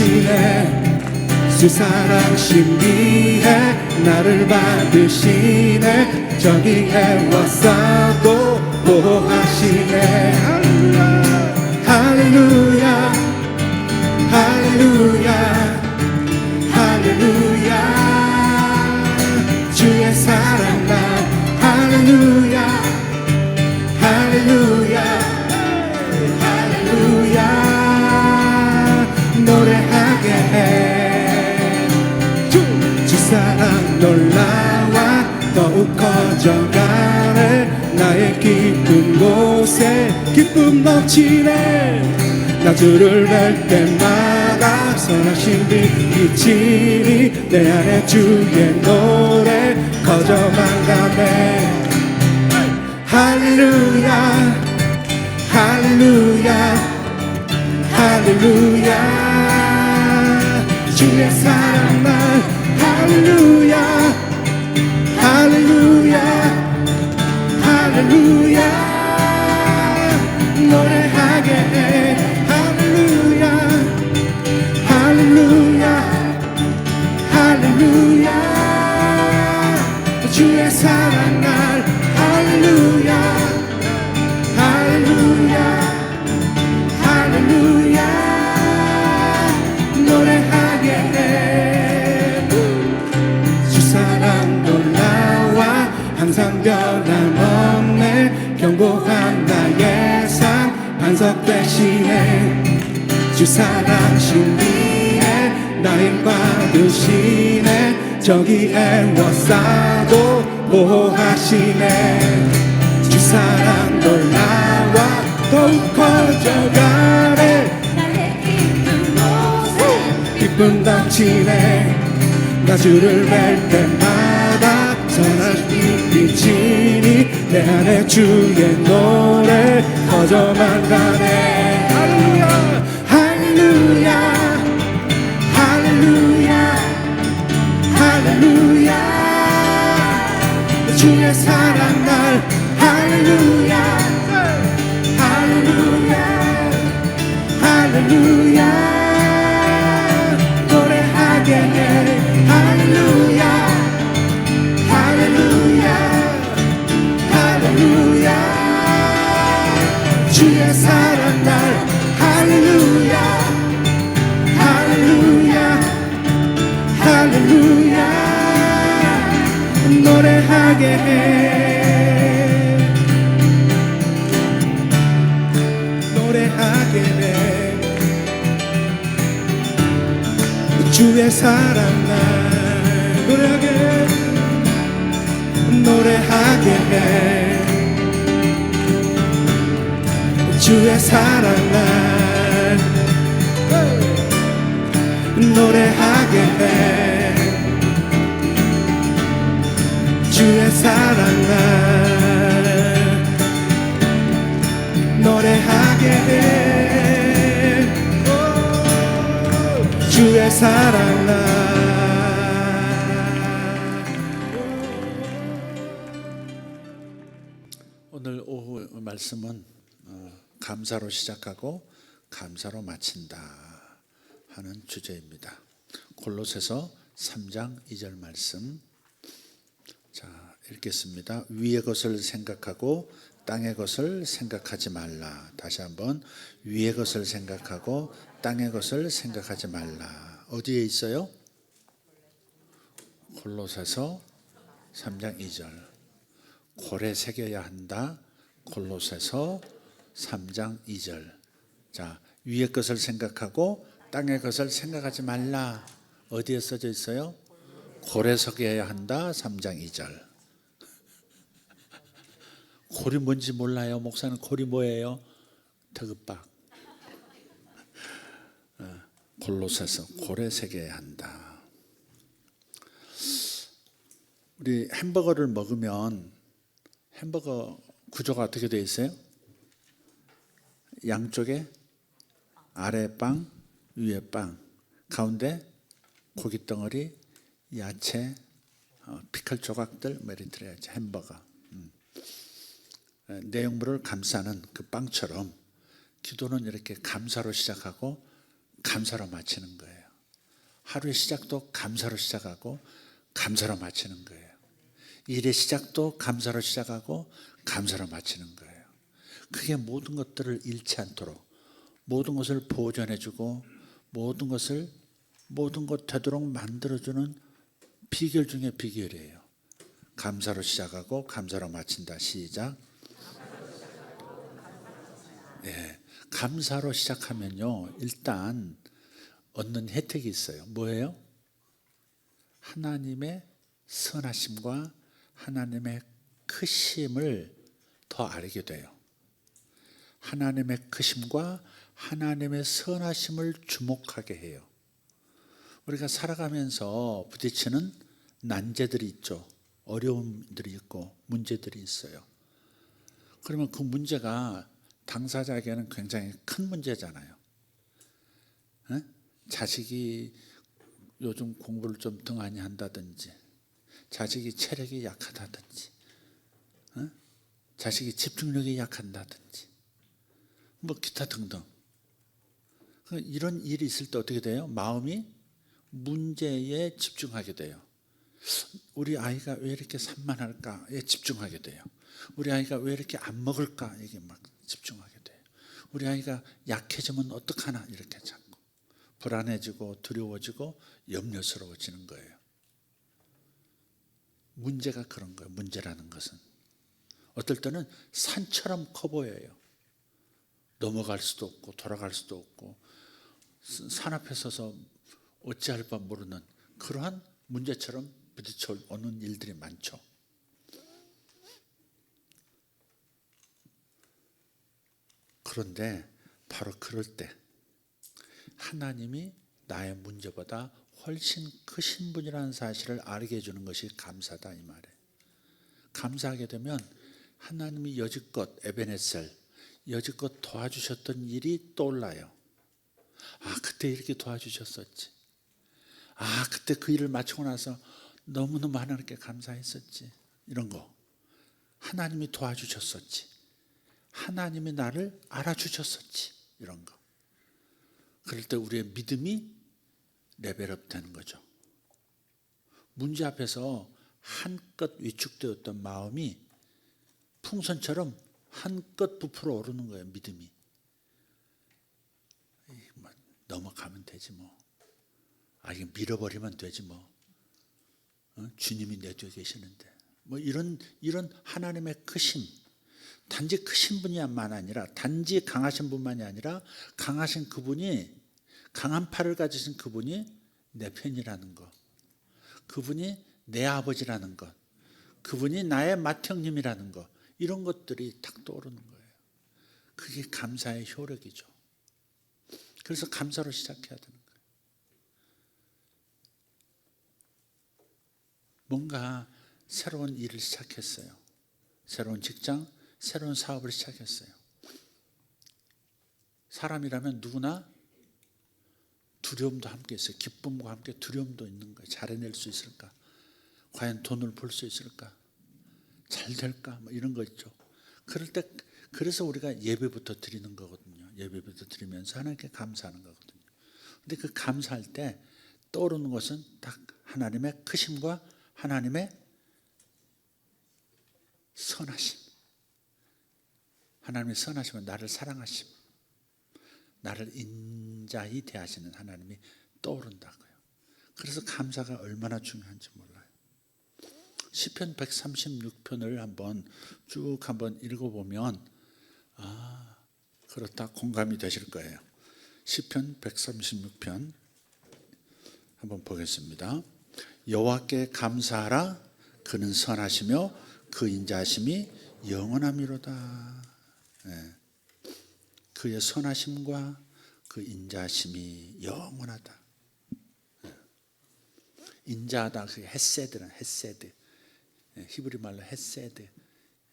하시네. 주 사랑 신비해 나를 받으시네. 저기에 왔어도 보호하시네. 할렐루야 할렐루야 할렐루야 주의 사랑 나 할렐루야 할렐루야 할렐루야 노래하게 해. 주 사랑 놀라와 더욱 커져가네. 나의 기쁜 곳에 기쁨 넘치네. 나 주를 뵐 때마다 선하신 빛 비치니 내 안에 주의 노래 커져만 가네. 할렐루야 할렐루야 할렐루야 주의 사랑 날 할렐루야 할렐루야 할렐루야 노래하게 해. 할렐루야 할렐루야 할렐루야 주의 사랑 날 할렐루야 할렐루야 할렐루야 노래하게 해. 주 사랑 놀라와 항상 변함없네. 견고한 나의 삶 반석 되시네. 주 사랑 신비해 나 힘 받으시네. 저기에 워싸도 보호하시네. 주 사랑 놀라와 더욱 커져가네. 나의 기쁜 곳에 기쁨 넘치네. 나 주를 뵐 때마다 선한 빛 비치니 내 안에 주의 노래 커져만 가네. 할렐루야 할렐루야 할렐루야 할렐루야 주의 사랑 날 할렐루야 할렐루야 할렐루야 노래하게 해. 할렐루야 할렐루야 할렐루야 주의 사랑 날 할렐루야 할렐루야 할렐루야 노래하게 해. 노래하게 해. 주의 사랑 날 노래하게 해. 노래하게 해. 주의 사랑 날 노래하게 해. 주의 사랑 날 노래하게 해. 주의 사랑 날. 오늘 오후 말씀은 감사로 시작하고 감사로 마친다 하는 주제입니다. 골로새서 3장 2절 말씀. 자, 읽겠습니다. 위의 것을 생각하고 땅의 것을 생각하지 말라. 다시 한번 위의 것을 생각하고 땅의 것을 생각하지 말라. 어디에 있어요? 골로새서 3장 2절. 고래 새겨야 한다. 골로새서 3장 2절. 자, 위의 것을 생각하고 땅의 것을 생각하지 말라. 어디에 써져 있어요? 고래 새겨야 한다. 3장 2절. 골이 뭔지 몰라요? 목사는 골이 뭐예요? 터그박. 골로새서 고래 새겨야 한다. 우리 햄버거를 먹으면 햄버거 구조가 어떻게 되어 있어요? 양쪽에 아래 빵, 위에 빵, 가운데 고기 덩어리, 야채, 피클 조각들 뭐 이렇게 들어야지. 햄버거. 내용물을 감싸는 그 빵처럼 기도는 이렇게 감사로 시작하고 감사로 마치는 거예요. 하루의 시작도 감사로 시작하고 감사로 마치는 거예요. 일의 시작도 감사로 시작하고 감사로 마치는 거예요. 그게 모든 것들을 잃지 않도록 모든 것을 보존해주고 모든 것 되도록 만들어주는 비결 중에 비결이에요. 감사로 시작하고 감사로 마친다. 시작. 네, 감사로 시작하면요, 일단 얻는 혜택이 있어요. 뭐예요? 하나님의 선하심과 하나님의 크심을 더 알게 돼요. 하나님의 크심과 하나님의 선하심을 주목하게 해요. 우리가 살아가면서 부딪히는 난제들이 있죠. 어려움들이 있고 문제들이 있어요. 그러면 그 문제가 당사자에게는 굉장히 큰 문제잖아요. 에? 자식이 요즘 공부를 좀 등한히 한다든지, 자식이 체력이 약하다든지, 자식이 집중력이 약한다든지, 뭐 기타 등등. 이런 일이 있을 때 어떻게 돼요? 마음이 문제에 집중하게 돼요. 우리 아이가 왜 이렇게 산만할까에 집중하게 돼요. 우리 아이가 왜 이렇게 안 먹을까, 이게 막 집중하게 돼요. 우리 아이가 약해지면 어떡하나, 이렇게 자꾸 불안해지고 두려워지고 염려스러워지는 거예요. 문제가 그런 거예요. 문제라는 것은 어떨 때는 산처럼 커 보여요. 넘어갈 수도 없고 돌아갈 수도 없고 산 앞에 서서 어찌할 바 모르는 그러한 문제처럼 부딪혀 오는 일들이 많죠. 그런데 바로 그럴 때 하나님이 나의 문제보다 훨씬 크신 분이라는 사실을 알게 해주는 것이 감사다, 이 말이에요. 감사하게 되면 하나님이 여지껏 에베네셀, 여지껏 도와주셨던 일이 떠올라요. 아, 그때 이렇게 도와주셨었지. 아, 그때 그 일을 마치고 나서 너무너무 하나님께 감사했었지. 이런 거. 하나님이 도와주셨었지. 하나님이 나를 알아주셨었지. 이런 거. 그럴 때 우리의 믿음이 레벨업 되는 거죠. 문제 앞에서 한껏 위축되었던 마음이 풍선처럼 한껏 부풀어 오르는 거예요. 믿음이. 넘어가면 되지 뭐. 이거 밀어버리면 되지 뭐. 주님이 내 뒤에 계시는데. 뭐 이런 하나님의 크심. 단지 크신 분이만 아니라, 단지 강하신 분만이 아니라, 강하신 그분이, 강한 팔을 가지신 그분이 내 편이라는 것, 그분이 내 아버지라는 것, 그분이 나의 맏형님이라는 것, 이런 것들이 탁 떠오르는 거예요. 그게 감사의 효력이죠. 그래서 감사로 시작해야 되는 거예요. 뭔가 새로운 일을 시작했어요. 새로운 직장, 새로운 사업을 시작했어요. 사람이라면 누구나 두려움도 함께 있어요. 기쁨과 함께 두려움도 있는 거예요. 잘 해낼 수 있을까? 과연 돈을 벌 수 있을까? 잘 될까? 뭐 이런 거 있죠. 그럴 때, 그래서 우리가 예배부터 드리는 거거든요. 예배부터 드리면서 하나님께 감사하는 거거든요. 근데 그 감사할 때 떠오르는 것은 딱 하나님의 크심과 하나님의 선하심. 하나님의 선하심은 나를 사랑하심, 나를 인자히 대하시는 하나님이 떠오른다고요. 그래서 감사가 얼마나 중요한지 몰라요. 시편 136편을 한번 쭉 한번 읽어보면 그렇다 공감이 되실 거예요. 시편 136편 한번 보겠습니다. 여호와께 감사하라. 그는 선하시며 그 인자하심이 영원함이로다. 네. 그의 선하심과 그 인자하심이 영원하다. 네. 인자하다, 그게 헤세드는 헤세드. 네. 히브리 말로 헤세드.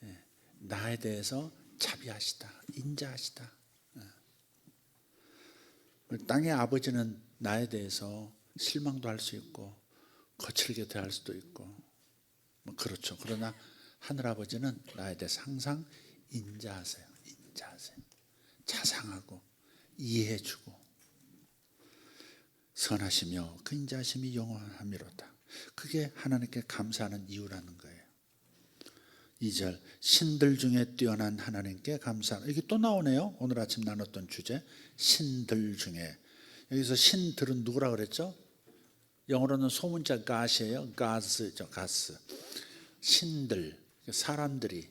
네. 나에 대해서 자비하시다, 인자하시다. 네. 땅의 아버지는 나에 대해서 실망도 할 수 있고 거칠게 대할 수도 있고 뭐 그렇죠. 그러나 하늘아버지는 나에 대해서 항상 인자하세요. 인자하세요. 자상하고 이해해주고 선하시며 그 인자하심이 영원함이로다. 그게 하나님께 감사하는 이유라는 거예요. 2절 신들 중에 뛰어난 하나님께 감사하라. 이게 또 나오네요. 오늘 아침 나눴던 주제 신들 중에. 여기서 신들은 누구라 그랬죠? 영어로는 소문자 God이에요. Gods죠. Gods. 신들, 사람들이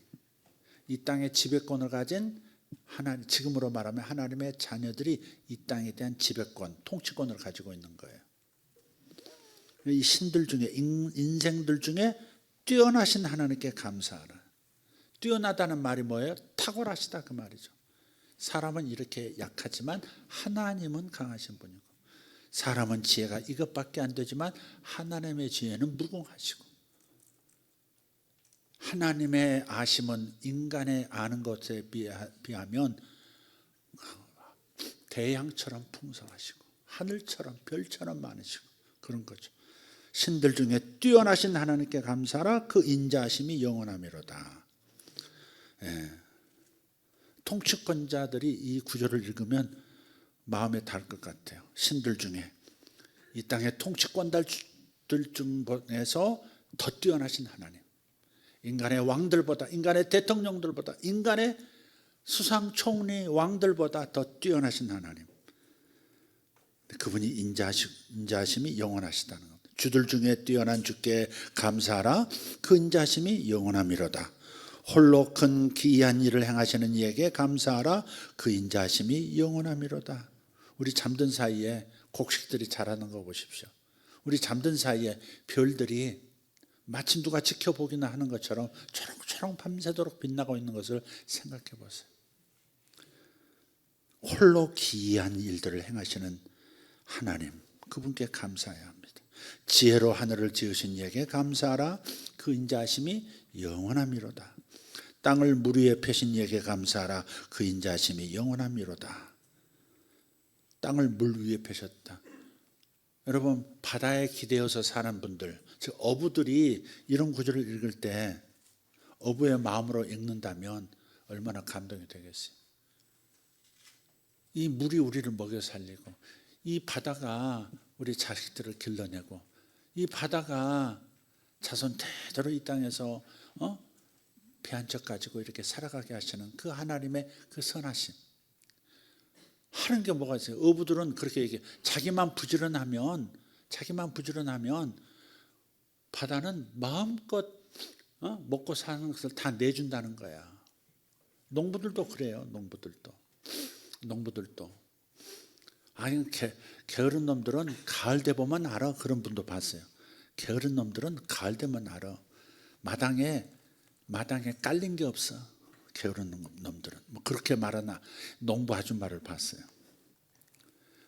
이 땅의 지배권을 가진 하나님, 지금으로 말하면 하나님의 자녀들이 이 땅에 대한 지배권, 통치권을 가지고 있는 거예요. 이 신들 중에, 인생들 중에 뛰어나신 하나님께 감사하라. 뛰어나다는 말이 뭐예요? 탁월하시다 그 말이죠. 사람은 이렇게 약하지만 하나님은 강하신 분이고, 사람은 지혜가 이것밖에 안 되지만 하나님의 지혜는 무궁하시고, 하나님의 아심은 인간의 아는 것에 비하면 대양처럼 풍성하시고 하늘처럼 별처럼 많으시고 그런 거죠. 신들 중에 뛰어나신 하나님께 감사하라. 그 인자하심이 영원함이로다. 통치권자들이 이 구절을 읽으면 마음에 닿을 것 같아요. 신들 중에 이 땅의 통치권자들 중에서 더 뛰어나신 하나님, 인간의 왕들보다, 인간의 대통령들보다, 인간의 수상 총리 왕들보다 더 뛰어나신 하나님, 그분이 인자하심이 영원하시다는 겁니다. 주들 중에 뛰어난 주께 감사하라. 그 인자하심이 영원함이로다. 홀로 큰 기이한 일을 행하시는 이에게 감사하라. 그 인자하심이 영원함이로다. 우리 잠든 사이에 곡식들이 자라는 거 보십시오. 우리 잠든 사이에 별들이 마치 누가 지켜보기나 하는 것처럼 초롱초롱 밤새도록 빛나고 있는 것을 생각해 보세요. 홀로 기이한 일들을 행하시는 하나님, 그분께 감사해야 합니다. 지혜로 하늘을 지으신 이에게 감사하라. 그 인자하심이 영원함이로다. 땅을 물 위에 펴신 이에게 감사하라. 그 인자하심이 영원함이로다. 땅을 물 위에 펴셨다. 여러분, 바다에 기대어서 사는 분들, 즉 어부들이 이런 구절을 읽을 때 어부의 마음으로 읽는다면 얼마나 감동이 되겠어요. 이 물이 우리를 먹여 살리고, 이 바다가 우리 자식들을 길러내고, 이 바다가 자손 대대로 이 땅에서 배 한 척 가지고 이렇게 살아가게 하시는 그 하나님의 그 선하심. 하는 게 뭐가 있어요? 어부들은 그렇게 얘기해요. 자기만 부지런하면 바다는 마음껏 먹고 사는 것을 다 내준다는 거야. 농부들도 그래요. 농부들도. 아니, 게으른 놈들은 가을 되보면 알아. 그런 분도 봤어요. 게으른 놈들은 가을 되면 알아. 마당에 깔린 게 없어. 게으른 놈들은. 뭐 그렇게 말하나 농부 아줌마를 봤어요.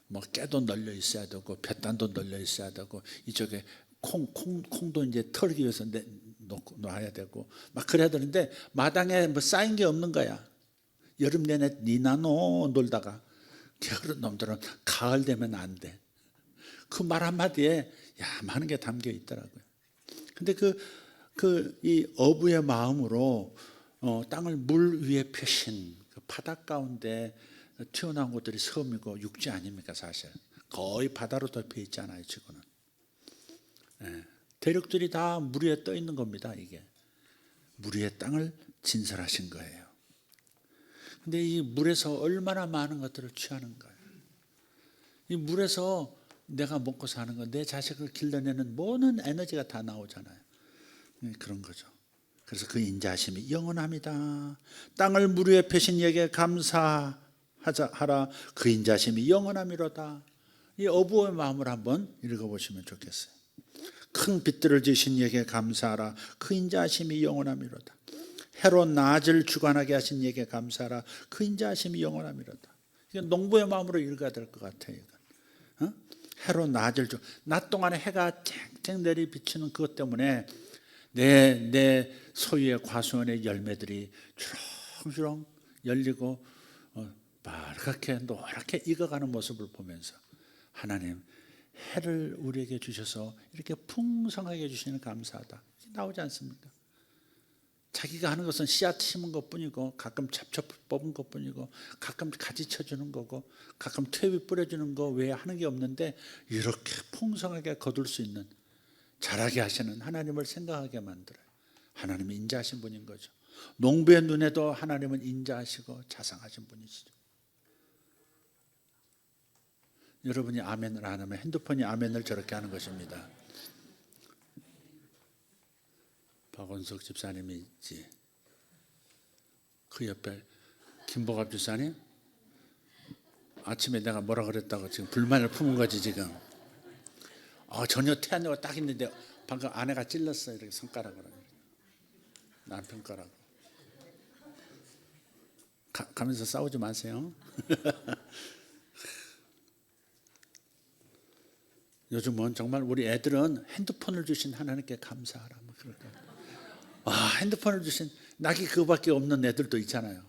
뭐 깨도 널려 있어야 되고 뱃단도 널려 있어야 되고 이쪽에 콩도 이제 털기 위해서 놔야 되고 막 그래야 되는데 마당에 뭐 쌓인 게 없는 거야. 여름 내내 니나노 놀다가 게으른 놈들은 가을 되면 안 돼. 그 말 한마디에 많은 게 담겨 있더라고요. 근데 이 어부의 마음으로 땅을 물 위에 펴신 그 바다 가운데 튀어나온 것들이 섬이고 육지 아닙니까? 사실 거의 바다로 덮여 있잖아요. 지구는. 대륙들이 다 물 위에 떠 있는 겁니다. 이게 물 위에 땅을 진설하신 거예요. 근데 이 물에서 얼마나 많은 것들을 취하는 거예요. 이 물에서 내가 먹고 사는 거, 내 자식을 길러내는 모든 에너지가 다 나오잖아요. 그런 거죠. 그래서 그 인자하심이 영원합니다. 땅을 물 위에 펴신 이에게 감사하라. 그 인자하심이 영원함이로다. 이 어부의 마음을 한번 읽어보시면 좋겠어요. 큰 빛들을 지으신 이에게 감사하라. 그 인자하심이 영원함이로다. 해로 낮을 주관하게 하신 이에게 감사하라. 그 인자하심이 영원함이로다. 이건 농부의 마음으로 읽어야 될 것 같아요. 해로 낮을 낮 동안에 해가 쨍쨍 내리 비치는 그것 때문에 내 소유의 과수원의 열매들이 주렁주렁 열리고 빨갛게 노랗게 익어가는 모습을 보면서 하나님, 해를 우리에게 주셔서 이렇게 풍성하게 주시는 감사하다. 나오지 않습니까? 자기가 하는 것은 씨앗 심은 것뿐이고 가끔 잡초 뽑은 것뿐이고 가끔 가지 쳐주는 거고 가끔 퇴비 뿌려주는 거 외에 하는 게 없는데 이렇게 풍성하게 거둘 수 있는 자라게 하시는 하나님을 생각하게 만들어요. 하나님이 인자하신 분인 거죠. 농부의 눈에도 하나님은 인자하시고 자상하신 분이시죠. 여러분이 아멘을 안 하면 핸드폰이 아멘을 저렇게 하는 것입니다. 박원석 집사님이 있지. 그 옆에 김보갑 집사님 아침에 내가 뭐라 그랬다고 지금 불만을 품은 거지 지금. 전혀 태안여가 딱 있는데 방금 아내가 찔렀어요. 이렇게 손가락으로. 남편 거라고. 가면서 싸우지 마세요. 요즘은 정말 우리 애들은 핸드폰을 주신 하나님께 감사하라. 뭐 그럴 거. 핸드폰을 주신 낙이 그거밖에 없는 애들도 있잖아요.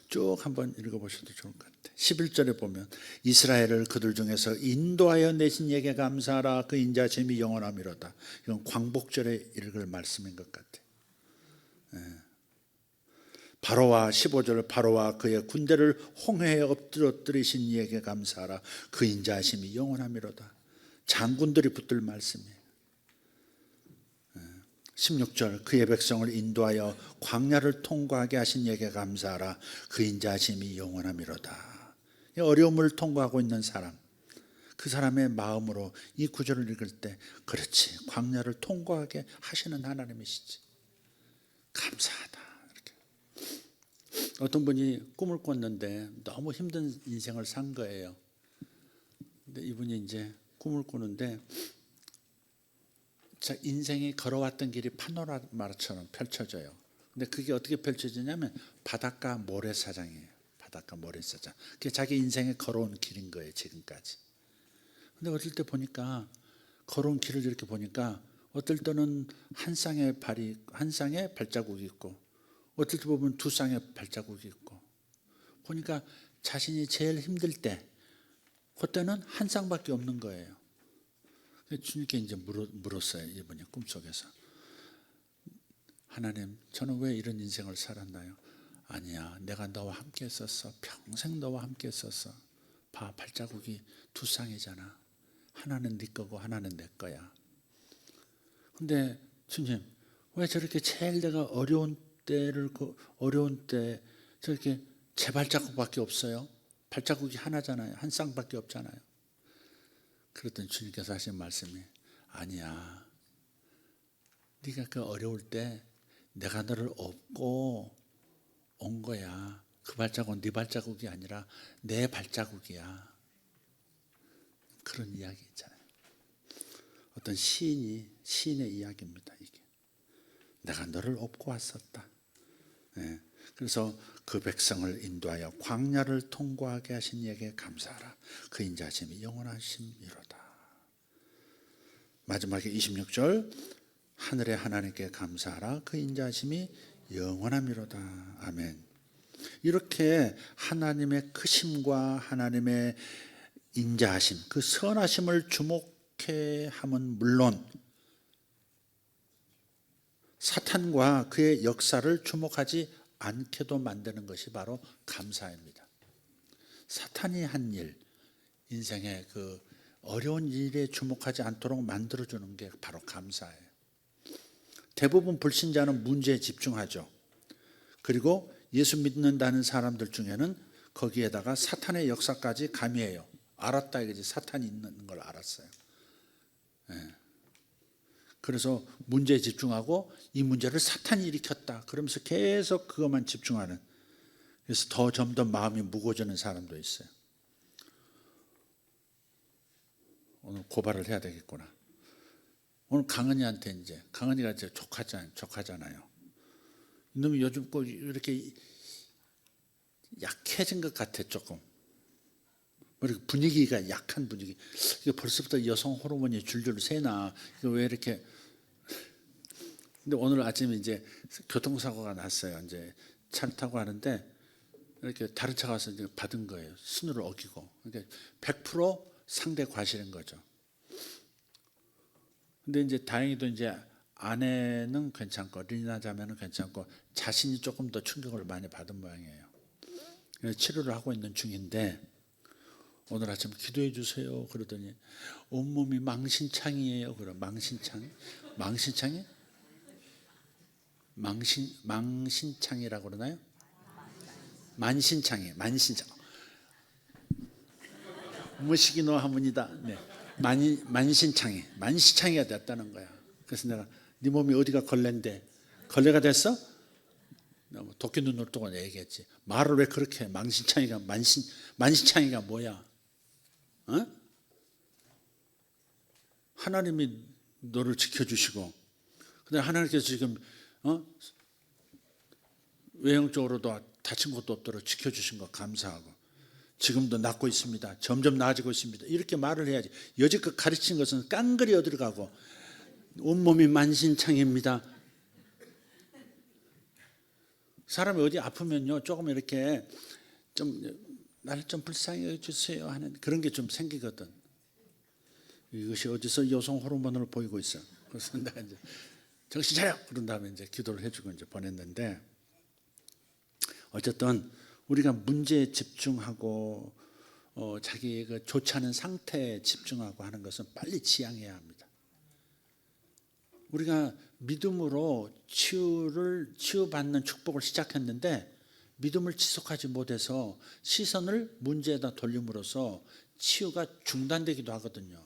쭉 한번 읽어보셔도 좋을 것 같아요. 11절에 보면 이스라엘을 그들 중에서 인도하여 내신 이에게 감사하라. 그 인자심이 영원함이로다. 이건 광복절에 읽을 말씀인 것 같아요. 바로와 15절 바로와 그의 군대를 홍해에 엎드러뜨리신 이에게 감사하라. 그 인자하심이 영원함이로다. 장군들이 붙들 말씀이에요. 16절 그의 백성을 인도하여 광야를 통과하게 하신 이에게 감사하라. 그 인자하심이 영원함이로다. 어려움을 통과하고 있는 사람, 그 사람의 마음으로 이 구절을 읽을 때 그렇지, 광야를 통과하게 하시는 하나님이시지, 감사하다. 어떤 분이 꿈을 꿨는데 너무 힘든 인생을 산 거예요. 근데 이분이 이제 꿈을 꾸는데 인생이 걸어왔던 길이 파노라마처럼 펼쳐져요. 근데 그게 어떻게 펼쳐지냐면 바닷가 모래사장이에요. 바닷가 모래사장. 그게 자기 인생에 걸어온 길인 거예요, 지금까지. 근데 어떨 때 보니까 걸어온 길을 이렇게 보니까 어떨 때는 한 쌍의 발자국이 있고 어떨 때 보면 두 쌍의 발자국이 있고 보니까 자신이 제일 힘들 때 그때는 한 쌍밖에 없는 거예요. 주님께 이제 물었어요. 이분이 꿈속에서. 하나님, 저는 왜 이런 인생을 살았나요? 아니야, 내가 너와 함께 있었어. 평생 너와 함께 있었어. 봐, 발자국이 두 쌍이잖아. 하나는 네 거고 하나는 내 거야. 근데 주님, 왜 저렇게 제일 내가 어려운 때 저렇게 제 발자국밖에 없어요? 발자국이 하나잖아요. 한 쌍밖에 없잖아요. 그랬더니 주님께서 하신 말씀이 아니야, 네가 그 어려울 때 내가 너를 업고 온 거야. 그 발자국은 네 발자국이 아니라 내 발자국이야. 그런 이야기 있잖아요. 어떤 시인의 이야기입니다. 이게 내가 너를 업고 왔었다. 네. 그래서 그 백성을 인도하여 광야를 통과하게 하신 이에게 감사하라. 그 인자하심이 영원하심이로다. 마지막에 26절 하늘의 하나님께 감사하라. 그 인자하심이 영원함이로다. 아멘. 이렇게 하나님의 크심과 하나님의 인자하심, 그 선하심을 주목해 함은 물론 사탄과 그의 역사를 주목하지 않게도 만드는 것이 바로 감사입니다. 사탄이 한 일, 인생의 그 어려운 일에 주목하지 않도록 만들어주는 게 바로 감사예요. 대부분 불신자는 문제에 집중하죠. 그리고 예수 믿는다는 사람들 중에는 거기에다가 사탄의 역사까지 가미해요. 알았다 이거지. 사탄이 있는 걸 알았어요. 네. 그래서 문제에 집중하고 이 문제를 사탄이 일으켰다 그러면서 계속 그것만 집중하는, 그래서 점점 마음이 무거워지는 사람도 있어요. 오늘 고발을 해야 되겠구나. 오늘 강은이한테 강은이가 이제 조카잖아요. 이놈이 요즘 꼭 이렇게 약해진 것 같아. 조금 이렇게 분위기가 약한 분위기. 이게 벌써부터 여성 호르몬이 줄줄 새나. 이거 왜 이렇게? 근데 오늘 아침에 이제 교통사고가 났어요. 이제 차를 타고 가는데 이렇게 다른 차가 와서 이제 받은 거예요. 신호를 어기고. 그러니까 100% 상대 과실인 거죠. 근데 이제 다행히도 이제 아내는 괜찮고 어린이나 자매는 괜찮고 자신이 조금 더 충격을 많이 받은 모양이에요. 그래서 치료를 하고 있는 중인데 오늘 아침 기도해 주세요 그러더니 온몸이 망신창이에요. 그래 망신창? 망신창이? 망신창이라고 그러나요? 만신창이 만신창. 무식이노 하문이다. 네. 만신창이가 됐다는 거야. 그래서 내가 네 몸이 어디가 걸레인데 걸레가 됐어? 도끼 눈을 뜨고 얘기했지. 말을 왜 그렇게 해? 만신창이가 뭐야? 어? 하나님이 너를 지켜주시고, 근데 하나님께서 지금 외형적으로도 다친 것도 없도록 지켜주신 거 감사하고 지금도 낫고 있습니다. 점점 나아지고 있습니다. 이렇게 말을 해야지. 여지껏 가르친 것은 깡그리 어들어가고 온몸이 만신창입니다. 사람이 어디 아프면요 조금 이렇게 나를 좀 불쌍히 해주세요 하는 그런 게 좀 생기거든. 이것이 어디서 여성 호르몬을 보이고 있어. 그래서 내가 이제 정신 차려 그런 다음에 이제 기도를 해주고 이제 보냈는데, 어쨌든 우리가 문제에 집중하고 자기 그 좋지 않은 상태에 집중하고 하는 것은 빨리 지양해야 합니다. 우리가 믿음으로 치유받는 축복을 시작했는데 믿음을 지속하지 못해서 시선을 문제에다 돌림으로써 치유가 중단되기도 하거든요.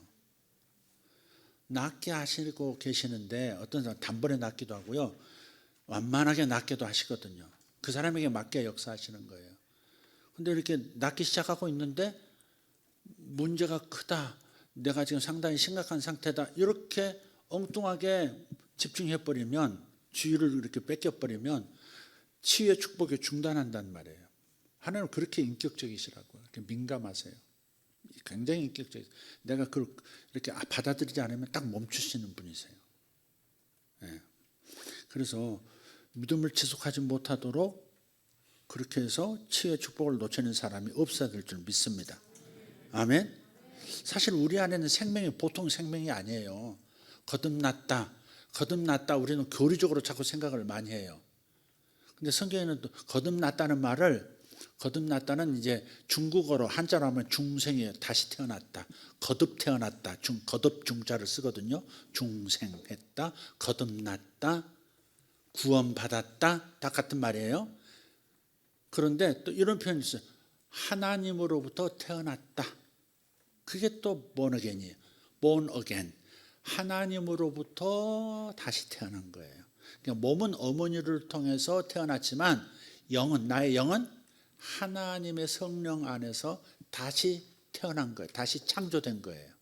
낫게 하시고 계시는데 어떤 사람 단번에 낫기도 하고요, 완만하게 낫게도 하시거든요. 그 사람에게 맞게 역사하시는 거예요. 근데 이렇게 낫기 시작하고 있는데 문제가 크다, 내가 지금 상당히 심각한 상태다, 이렇게 엉뚱하게 집중해버리면, 주의를 이렇게 뺏겨버리면 치유의 축복이 중단한단 말이에요. 하나님은 그렇게 인격적이시라고요. 이렇게 민감하세요. 굉장히 인격적이세요. 내가 그걸 이렇게 받아들이지 않으면 딱 멈추시는 분이세요. 네. 그래서 믿음을 지속하지 못하도록 그렇게 해서 치유의 축복을 놓치는 사람이 없어야 될 줄 믿습니다. 아멘. 사실 우리 안에는 생명이 보통 생명이 아니에요. 거듭났다 우리는 교리적으로 자꾸 생각을 많이 해요. 근데 성경에는 또 거듭났다는 이제 중국어로 한자로 하면 중생이에요. 다시 태어났다, 거듭 태어났다, 거듭 중자를 쓰거든요. 중생했다, 거듭났다, 구원받았다, 다 같은 말이에요. 그런데 또 이런 표현이 있어요. 하나님으로부터 태어났다. 그게 또 born again이에요. born again. 하나님으로부터 다시 태어난 거예요. 그러니까 몸은 어머니를 통해서 태어났지만 나의 영은 하나님의 성령 안에서 다시 태어난 거예요. 다시 창조된 거예요.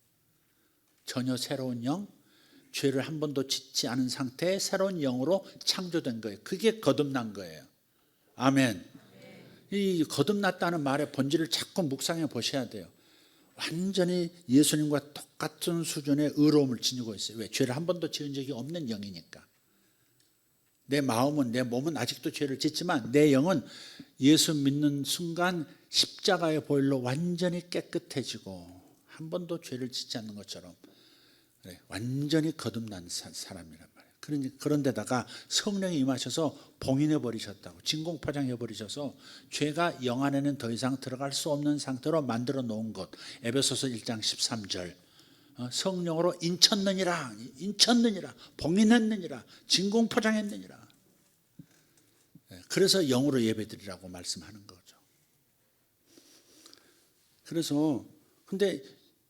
전혀 새로운 영, 죄를 한 번도 짓지 않은 상태의 새로운 영으로 창조된 거예요. 그게 거듭난 거예요. 아멘. 이 거듭났다는 말의 본질을 자꾸 묵상해 보셔야 돼요. 완전히 예수님과 똑같은 수준의 의로움을 지니고 있어요. 왜? 죄를 한 번도 지은 적이 없는 영이니까. 내 마음은, 내 몸은 아직도 죄를 짓지만 내 영은 예수 믿는 순간 십자가의 보혈로 완전히 깨끗해지고 한 번도 죄를 짓지 않는 것처럼 완전히 거듭난 사람이란 말이에요. 그런데다가 성령이 임하셔서 봉인해 버리셨다고, 진공포장해 버리셔서 죄가 영 안에는 더 이상 들어갈 수 없는 상태로 만들어 놓은 것. 에베소서 1장 13절. 성령으로 인쳤느니라, 봉인했느니라, 진공포장했느니라. 그래서 영으로 예배드리라고 말씀하는 거죠. 그래서 근데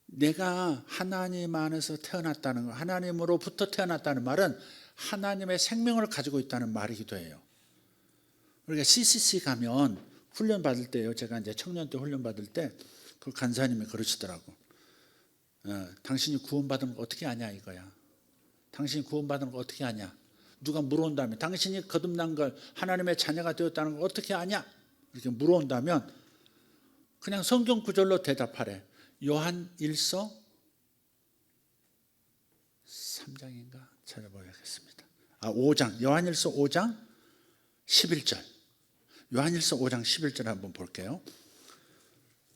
내가 하나님 안에서 태어났다는 거, 하나님으로부터 태어났다는 말은 하나님의 생명을 가지고 있다는 말이기도 해요. 우리가 CCC 가면 훈련 받을 때요, 제가 이제 청년 때 훈련 받을 때 그 간사님이 그러시더라고. 당신이 구원받은 거 어떻게 아냐 이거야. 당신이 구원받은 거 어떻게 아냐. 누가 물어온다면 당신이 거듭난 걸, 하나님의 자녀가 되었다는 걸 어떻게 아냐 이렇게 물어온다면 그냥 성경 구절로 대답하래. 요한 1서 3장인가 찾아보겠습니다. 5장, 요한 1서 5장 11절. 요한 1서 5장 11절 한번 볼게요.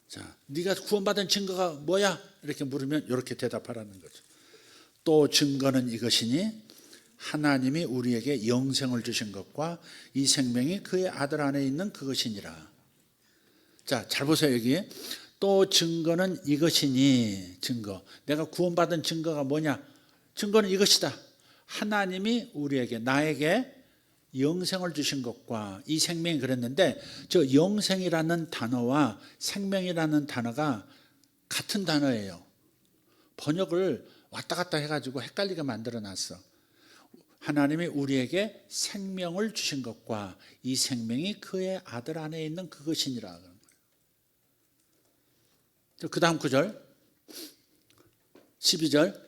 자, 네가 구원받은 증거가 뭐야? 이렇게 물으면 이렇게 대답하라는 거죠. 또 증거는 이것이니 하나님이 우리에게 영생을 주신 것과 이 생명이 그의 아들 안에 있는 그것이니라. 자, 잘 보세요. 여기 또 증거는 이것이니, 증거, 내가 구원받은 증거가 뭐냐? 증거는 이것이다. 하나님이 우리에게, 나에게 영생을 주신 것과 이 생명이, 그랬는데 저 영생이라는 단어와 생명이라는 단어가 같은 단어예요. 번역을 왔다 갔다 해가지고 헷갈리게 만들어 놨어. 하나님이 우리에게 생명을 주신 것과 이 생명이 그의 아들 안에 있는 그것이니라. 그 다음 구절 12절.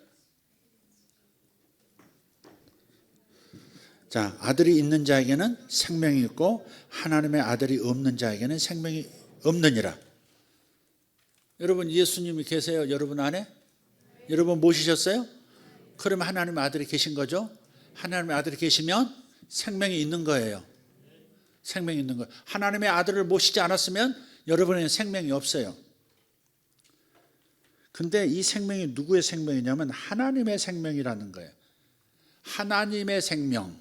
자, 아들이 있는 자에게는 생명이 있고 하나님의 아들이 없는 자에게는 생명이 없느니라. 여러분, 예수님이 계세요? 여러분 안에? 여러분 모시셨어요? 그러면 하나님의 아들이 계신 거죠? 하나님의 아들이 계시면 생명이 있는 거예요. 생명이 있는 거예요. 하나님의 아들을 모시지 않았으면 여러분에게 생명이 없어요. 근데 이 생명이 누구의 생명이냐면 하나님의 생명이라는 거예요. 하나님의 생명,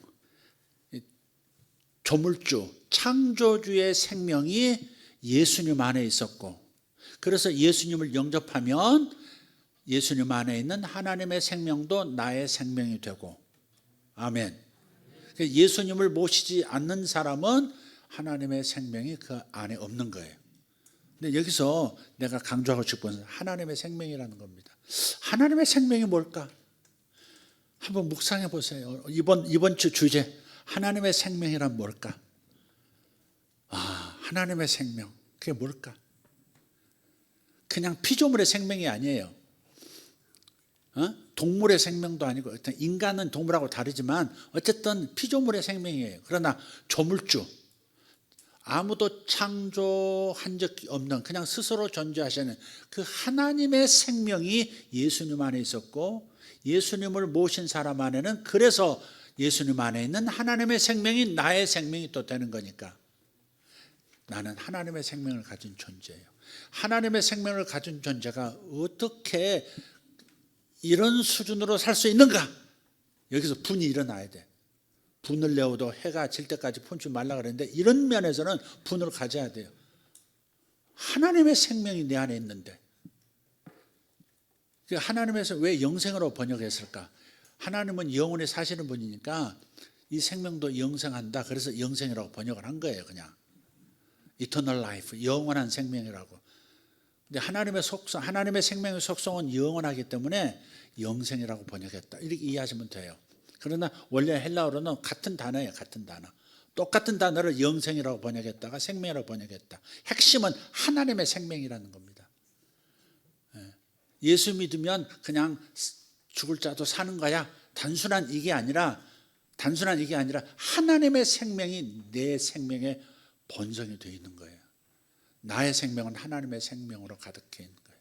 조물주, 창조주의 생명이 예수님 안에 있었고, 그래서 예수님을 영접하면 예수님 안에 있는 하나님의 생명도 나의 생명이 되고, 아멘. 예수님을 모시지 않는 사람은 하나님의 생명이 그 안에 없는 거예요. 근데 여기서 내가 강조하고 싶은 것은 하나님의 생명이라는 겁니다. 하나님의 생명이 뭘까? 한번 묵상해 보세요. 이번 주 주제, 하나님의 생명이란 뭘까? 하나님의 생명, 그게 뭘까? 그냥 피조물의 생명이 아니에요. 동물의 생명도 아니고, 인간은 동물하고 다르지만 어쨌든 피조물의 생명이에요. 그러나 조물주, 아무도 창조한 적이 없는, 그냥 스스로 존재하시는 그 하나님의 생명이 예수님 안에 있었고, 예수님을 모신 사람 안에는, 그래서 예수님 안에 있는 하나님의 생명이 나의 생명이 또 되는 거니까 나는 하나님의 생명을 가진 존재예요. 하나님의 생명을 가진 존재가 어떻게 이런 수준으로 살 수 있는가? 여기서 분이 일어나야 돼. 분을 내어도 해가 질 때까지 품지 말라 그랬는데, 이런 면에서는 분을 가져야 돼요. 하나님의 생명이 내 안에 있는데, 하나님에서 왜 영생으로 번역했을까? 하나님은 영원히 사시는 분이니까 이 생명도 영생한다. 그래서 영생이라고 번역을 한 거예요. 그냥 Eternal life, 영원한 생명이라고. 근데 하나님의 속성, 하나님의 생명의 속성은 영원하기 때문에 영생이라고 번역했다. 이렇게 이해하시면 돼요. 그러나 원래 헬라어로는 같은 단어예요. 같은 단어. 똑같은 단어를 영생이라고 번역했다가 생명이라고 번역했다. 핵심은 하나님의 생명이라는 겁니다. 예수 믿으면 그냥 죽을 자도 사는 거야. 단순한 이게 아니라 하나님의 생명이 내 생명의 본성이 되어 있는 거예요. 나의 생명은 하나님의 생명으로 가득해 있는 거예요.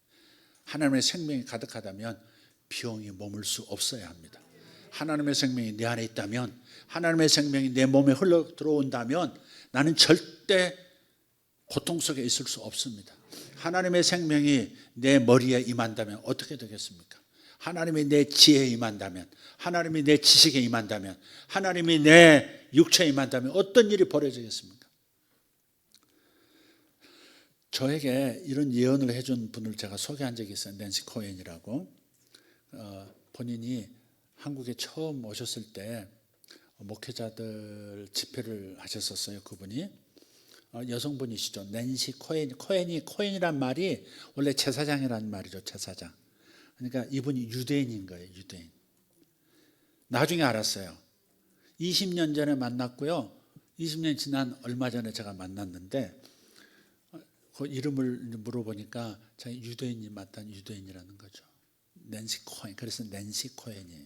하나님의 생명이 가득하다면 병이 머물 수 없어야 합니다. 하나님의 생명이 내 안에 있다면, 하나님의 생명이 내 몸에 흘러 들어온다면 나는 절대 고통 속에 있을 수 없습니다. 하나님의 생명이 내 머리에 임한다면 어떻게 되겠습니까? 하나님이 내 지혜에 임한다면, 하나님이 내 지식에 임한다면, 하나님이 내 육체에 임한다면 어떤 일이 벌어지겠습니까? 저에게 이런 예언을 해준 분을 제가 소개한 적이 있어요. 낸시 코엔이라고. 본인이 한국에 처음 오셨을 때 목회자들 집회를 하셨었어요. 그분이 여성분이시죠. 낸시 코엔이란 말이 원래 제사장이라는 말이죠. 제사장. 그러니까 이분이 유대인인 거예요. 유대인. 나중에 알았어요. 20년 전에 만났고요. 20년 지난 얼마 전에 제가 만났는데, 그 이름을 물어보니까 자기 유대인이 맞다는 유대인이라는 거죠. 낸시 코엔. 그래서 낸시 코엔이에요.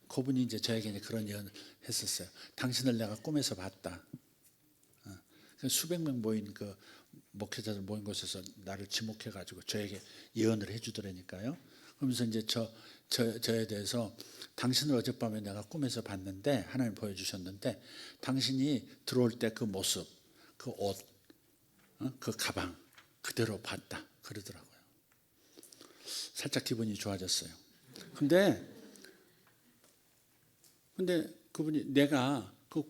그분이 이제 저에게 그런 예언을 했었어요. 당신을 내가 꿈에서 봤다. 수백 명 모인 그 목회자들 모인 곳에서 나를 지목해가지고 저에게 예언을 해주더라니까요. 그러면서 이제 저에 대해서, 당신을 어젯밤에 내가 꿈에서 봤는데, 하나님 보여주셨는데, 당신이 들어올 때 그 모습, 그 옷, 그 가방 그대로 봤다. 그러더라고요. 살짝 기분이 좋아졌어요. 근데 그분이 내가 그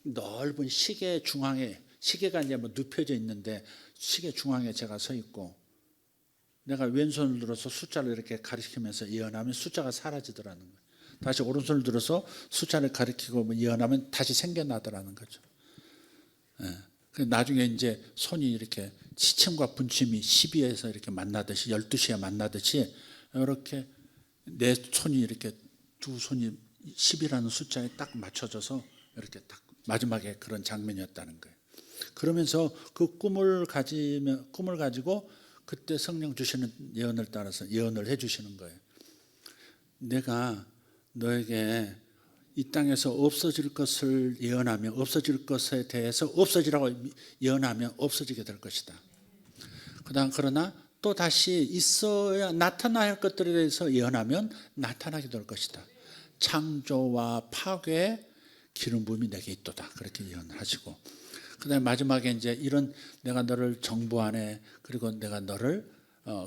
넓은 시계 중앙에, 시계가 이제 뭐 눕혀져 있는데 시계 중앙에 제가 서 있고 내가 왼손을 들어서 숫자를 이렇게 가리키면서 예언하면 숫자가 사라지더라는 거예요. 다시 오른손을 들어서 숫자를 가리키고 예언하면 다시 생겨나더라는 거죠. 예. 나중에 이제 손이 이렇게 시침과 분침이 12에서 이렇게 만나듯이 12시에 만나듯이 이렇게 내 손이 이렇게 두 손이 10이라는 숫자에 딱 맞춰져서 이렇게 딱 마지막에 그런 장면이었다는 거예요. 그러면서 그 꿈을 가지고 그때 성령 주시는 예언을 따라서 예언을 해 주시는 거예요. 내가 너에게 이 땅에서 없어질 것을 예언하며 없어질 것에 대해서 없어지라고 예언하면 없어지게 될 것이다. 그러나 또 다시 있어야 나타나야 할 것들에 대해서 예언하면 나타나게 될 것이다. 창조와 파괴 기름 부음이 내게 있도다. 그렇게 예언하시고 그다음에 마지막에 이제 이런 내가 너를 정부 안에 그리고 내가 너를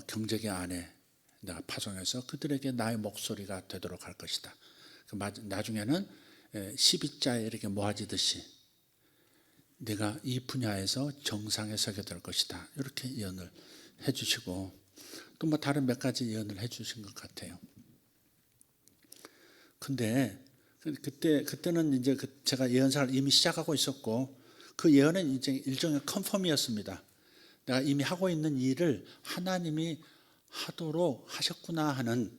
경제계 안에 내가 파송해서 그들에게 나의 목소리가 되도록 할 것이다. 나중에는 12자에 이렇게 모아지듯이 내가 이 분야에서 정상에 서게 될 것이다. 이렇게 예언을 해주시고 또 뭐 다른 몇 가지 예언을 해주신 것 같아요. 근데 그때는 이제 제가 예언사를 이미 시작하고 있었고 그 예언은 이제 일종의 컨펌이었습니다. 내가 이미 하고 있는 일을 하나님이 하도록 하셨구나 하는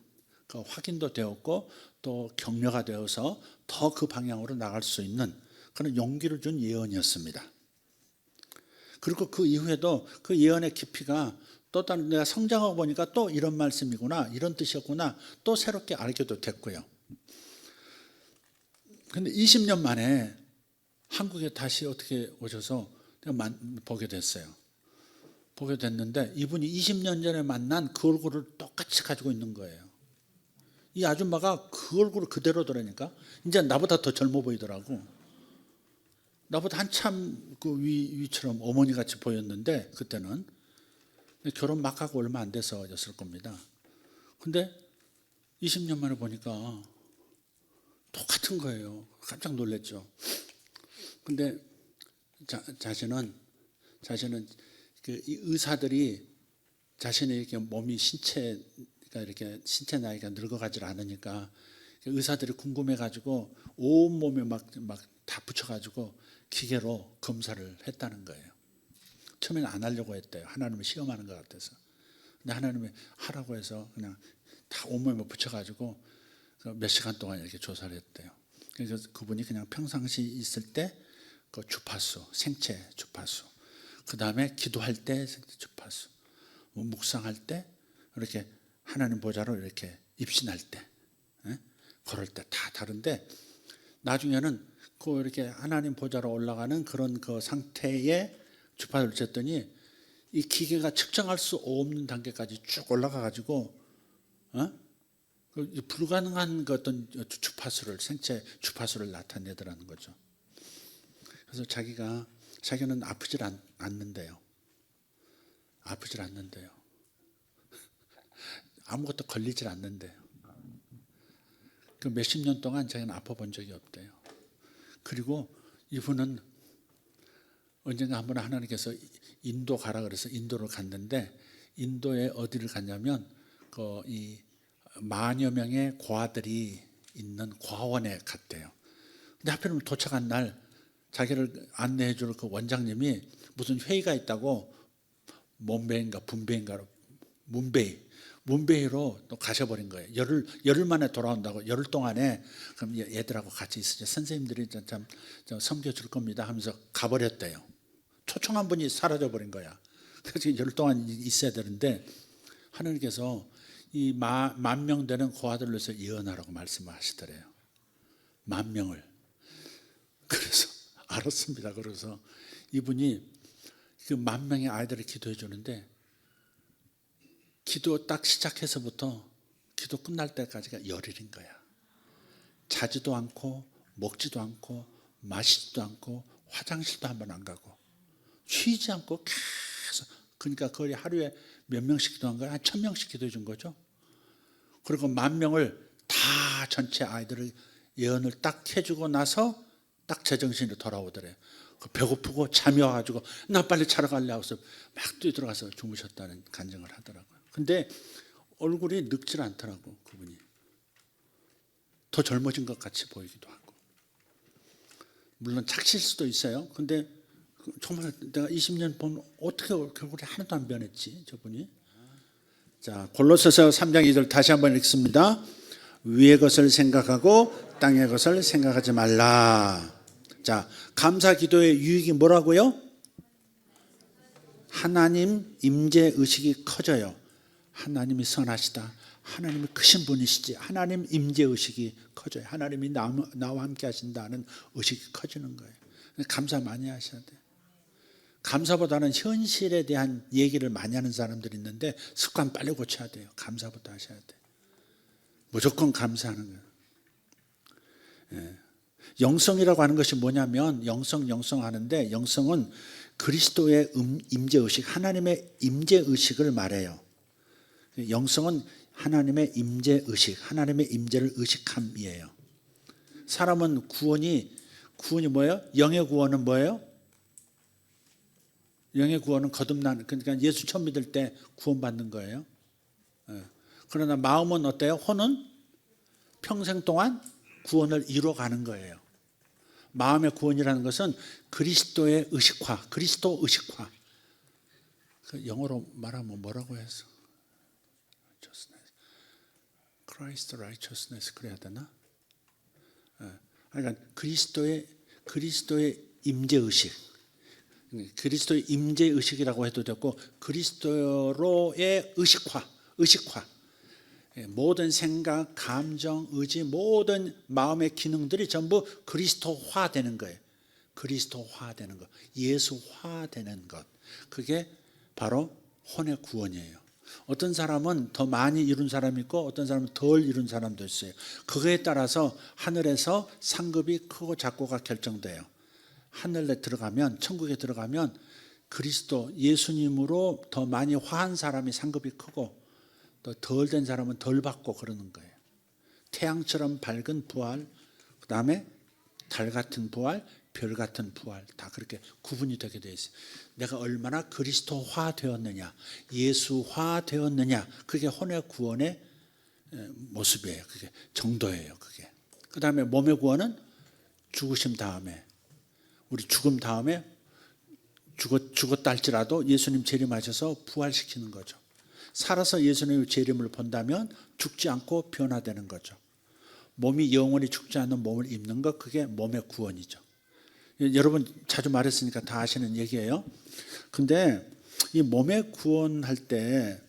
그 확인도 되었고 또 격려가 되어서 더 그 방향으로 나갈 수 있는 그런 용기를 준 예언이었습니다. 그리고 그 이후에도 그 예언의 깊이가 또 다른 내가 성장하고 보니까 또 이런 말씀이구나 이런 뜻이었구나 또 새롭게 알게도 됐고요. 근데 20년 만에 한국에 다시 어떻게 오셔서 내가 보게 됐어요. 보게 됐는데 이분이 20년 전에 만난 그 얼굴을 똑같이 가지고 있는 거예요. 이 아줌마가 그 얼굴을 그대로더라니까. 이제 나보다 더 젊어 보이더라고. 나보다 한참 그 위처럼 어머니 같이 보였는데 그때는 결혼 막 하고 얼마 안 돼서였을 겁니다. 근데 20년 만에 보니까 똑같은 거예요. 깜짝 놀랐죠. 근데 자신은 그 의사들이 자신의 이렇게 몸이 신체가 이렇게 신체 나이가 늙어가질 않으니까 의사들이 궁금해가지고 온 몸에 막 다 붙여가지고 기계로 검사를 했다는 거예요. 처음에는 안 하려고 했대요. 하나님을 시험하는 것 같아서. 근데 하나님이 하라고 해서 그냥 다 온몸에 붙여가지고 몇 시간 동안 이렇게 조사를 했대요. 그래서 그분이 그냥 평상시 있을 때 그 주파수, 생체 주파수, 그 다음에 기도할 때 생체 주파수, 묵상할 때 이렇게 하나님 보좌로 이렇게 입신할 때, 걸을 때 다 다른데 나중에는 그 이렇게 하나님 보좌로 올라가는 그런 그 상태의 주파수를 쟀더니 이 기계가 측정할 수 없는 단계까지 쭉 올라가 가지고 불가능한 그 어떤 주파수를 생체 주파수를 나타내더라는 거죠. 그래서 자기는 아프질 않는데요. 아프질 않는데요. 아무것도 걸리질 않는데요. 그 몇십 년 동안 자기는 아파본 적이 없대요. 그리고 이분은 언젠가 한번 하나님께서 인도 가라 그래서 인도를 갔는데 인도에 어디를 갔냐면 그 이 만여 명의 고아들이 있는 고아원에 갔대요. 근데 하필이면 도착한 날 자기를 안내해 줄 그 원장님이 무슨 회의가 있다고 몬베이인가 분베이인가 문베이로 또 가셔버린 거예요. 열흘 만에 돌아온다고. 열흘 동안에 그럼 얘들하고 같이 있으죠. 선생님들이 참 섬겨줄 겁니다 하면서 가버렸대요. 초청한 분이 사라져버린 거야. 그래서 열흘 동안 있어야 되는데 하나님께서 이 10,000명 되는 고아들을 위해서 예언하라고 말씀하시더래요. 10,000명을. 그래서 알았습니다. 그래서 이분이 그 10,000명의 아이들을 기도해 주는데 기도 딱 시작해서부터 기도 끝날 때까지가 열흘인 거야. 자지도 않고 먹지도 않고 마시지도 않고 화장실도 한 번 안 가고 쉬지 않고 계속 그러니까 거의 하루에 몇 명씩 기도한 거야? 한 1000명씩 기도해 준 거죠. 그리고 10,000명을 다 전체 아이들을 예언을 딱 해주고 나서 딱 제정신으로 돌아오더래요. 배고프고 잠이 와가지고 나 빨리 자러 갈래 하고서 막 뛰어들어가서 주무셨다는 간증을 하더라고요. 근데 얼굴이 늙질 않더라고, 그분이. 더 젊어진 것 같이 보이기도 하고. 물론 착실 수도 있어요. 근데 정말 내가 20년 보면 어떻게 얼굴이 하나도 안 변했지, 저분이. 자, 골로새서 3장 2절 다시 한번 읽습니다. 위의 것을 생각하고 땅의 것을 생각하지 말라. 자, 감사 기도의 유익이 뭐라고요? 하나님 임재 의식이 커져요. 하나님이 선하시다. 하나님이 크신 분이시지. 하나님 임재 의식이 커져요. 하나님이 나와 함께 하신다는 의식이 커지는 거예요. 감사 많이 하셔야 돼요. 감사보다는 현실에 대한 얘기를 많이 하는 사람들이 있는데 습관 빨리 고쳐야 돼요. 감사부터 하셔야 돼요. 무조건 감사하는 거예요. 예. 영성이라고 하는 것이 뭐냐면 영성 하는데 영성은 그리스도의 임재의식, 하나님의 임재의식을 말해요. 영성은 하나님의 임재의식, 하나님의 임재를 의식함이에요. 사람은 구원이 뭐예요? 영의 구원은 뭐예요? 영의 구원은 거듭나는, 그러니까 예수 처음 믿을 때 구원받는 거예요. 그러나 마음은 어때요? 혼은 평생 동안 구원을 이루어가는 거예요. 마음의 구원이라는 것은 그리스도의 의식화, 그리스도 의식화. 영어로 말하면 뭐라고 해서? Christ righteousness 그래야 되나? 그러니까 그리스도의 임재 의식, 그리스도의 임재 의식이라고 해도 되고 그리스도로의 의식화. 모든 생각, 감정, 의지, 모든 마음의 기능들이 전부 그리스도화되는 거예요. 그리스도화되는 것, 예수화되는 것. 그게 바로 혼의 구원이에요. 어떤 사람은 더 많이 이룬 사람이 있고 어떤 사람은 덜 이룬 사람도 있어요. 그거에 따라서 하늘에서 상급이 크고 작고가 결정돼요. 하늘에 들어가면, 천국에 들어가면 그리스도 예수님으로 더 많이 화한 사람이 상급이 크고 또 덜 된 사람은 덜 받고 그러는 거예요. 태양처럼 밝은 부활, 그 다음에 달 같은 부활, 별 같은 부활, 다 그렇게 구분이 되게 되어 있어요. 내가 얼마나 그리스도화 되었느냐, 예수화 되었느냐, 그게 혼의 구원의 모습이에요. 그게 정도예요. 그게. 그 다음에 몸의 구원은 죽으심 다음에, 우리 죽음 다음에 죽었다 할지라도 예수님 재림하셔서 부활시키는 거죠. 살아서 예수님의 재림을 본다면 죽지 않고 변화되는 거죠. 몸이 영원히 죽지 않는 몸을 입는 것, 그게 몸의 구원이죠. 여러분 자주 말했으니까 다 아시는 얘기예요. 근데 이 몸의 구원할 때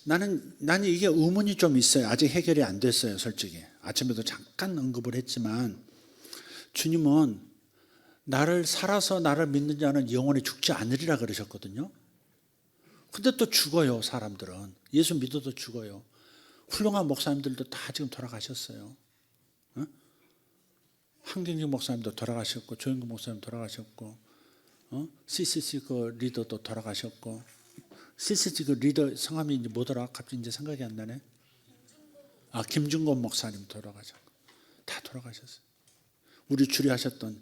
나는 이게 의문이 좀 있어요. 아직 해결이 안 됐어요, 솔직히. 아침에도 잠깐 언급을 했지만 주님은 살아서 나를 믿는 자는 영원히 죽지 않으리라 그러셨거든요. 근데 또 죽어요, 사람들은. 예수 믿어도 죽어요. 훌륭한 목사님들도 다 지금 돌아가셨어요. 한경직 목사님도 돌아가셨고, 조영근 목사님 돌아가셨고, CCC 그 리더도 돌아가셨고, CCC 그 리더 성함이 이제 뭐더라? 갑자기 이제 생각이 안 나네. 김중곤 목사님 돌아가셨고, 다 돌아가셨어요. 우리 주례하셨던